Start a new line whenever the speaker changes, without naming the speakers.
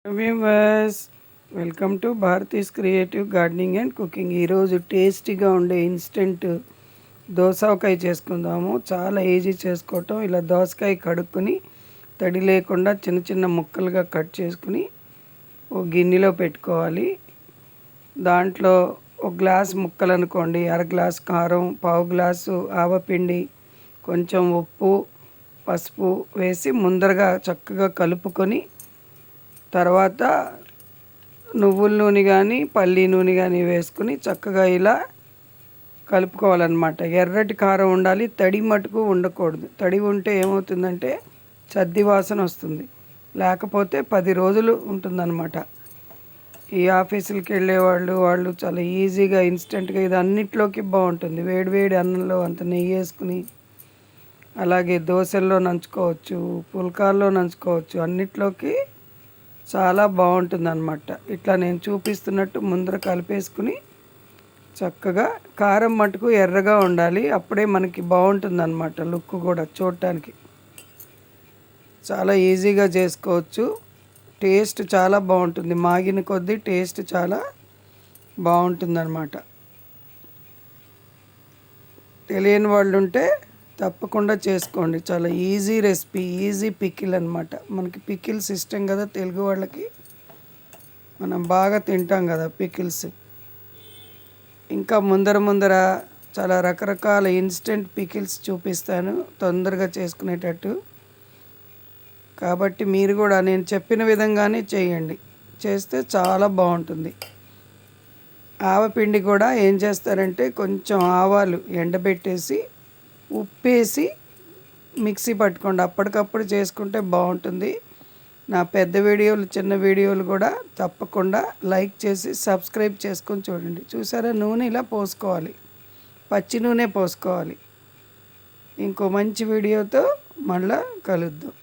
Viewers, welcome to Bharati's creative gardening and cooking. ఈరోజు టేస్టీగా ఉండే ఇన్స్టెంట్ దోసకాయ చేసుకుందాము. చాలా ఈజీ చేసుకోవటం. ఇలా దోసకాయ కడుక్కుని తడి లేకుండా చిన్న చిన్న ముక్కలుగా కట్ చేసుకుని ఒక గిన్నెలో పెట్టుకోవాలి. దాంట్లో ఒక గ్లాస్ ముక్కలు అనుకోండి, అర గ్లాస్ కారం, పావు గ్లాసు ఆవపిండి, కొంచెం ఉప్పు, పసుపు వేసి ముందరగా చక్కగా కలుపుకొని తర్వాత నువ్వుల నూనె కానీ పల్లి నూనె కానీ వేసుకుని చక్కగా ఇలా కలుపుకోవాలన్నమాట. ఎర్రటి కారం ఉండాలి, తడి మటుకు ఉండకూడదు. తడి ఉంటే ఏమవుతుందంటే చద్ది వాసన వస్తుంది, లేకపోతే 10 రోజులు ఉంటుందన్నమాట. ఈ ఆఫీసులకి వాళ్ళు చాలా ఈజీగా ఇన్స్టెంట్గా ఇది అన్నిట్లోకి బాగుంటుంది. వేడివేడి అన్నంలో అంత నెయ్యి వేసుకుని, అలాగే దోశల్లో నంచుకోవచ్చు, పుల్కాల్లో నంచుకోవచ్చు, అన్నిట్లోకి చాలా బాగుంటుందన్నమాట. ఇట్లా నేను చూపిస్తున్నట్టు ముందర కలిపేసుకుని చక్కగా కారం మటుకు ఎర్రగా ఉండాలి, అప్పుడే మనకి బాగుంటుందన్నమాట. లుక్ కూడా చూడటానికి చాలా ఈజీగా చేసుకోవచ్చు. టేస్ట్ చాలా బాగుంటుంది, మాగిన కొద్దీ టేస్ట్ చాలా బాగుంటుందన్నమాట. తెలియని వాళ్ళు ఉంటే తప్పకుండా చేసుకోండి. చాలా ఈజీ రెసిపీ, ఈజీ పికిల్ అనమాట. మనకి పికిల్స్ ఇష్టం కదా తెలుగు వాళ్ళకి, మనం బాగా తింటాం కదా పికిల్స్. ఇంకా ముందర చాలా రకరకాల ఇన్స్టెంట్ పికిల్స్ చూపిస్తాను తొందరగా చేసుకునేటట్టు. కాబట్టి మీరు కూడా నేను చెప్పిన విధంగానే చేయండి, చేస్తే చాలా బాగుంటుంది. ఆవపిండి కూడా ఏం చేస్తారంటే కొంచెం ఆవాలు ఎండబెట్టేసి ఉప్పేసి మిక్సీ పట్టుకోండి, అప్పటికప్పుడు చేసుకుంటే బాగుంటుంది. నా పెద్ద వీడియోలు చిన్న వీడియోలు కూడా తప్పకుండా లైక్ చేసి సబ్స్క్రైబ్ చేసుకొని చూడండి. చూసారా, నూనె ఇలా పోసుకోవాలి, పచ్చి నూనె పోసుకోవాలి. ఇంకో మంచి వీడియోతో మళ్ళా కలుద్దాం.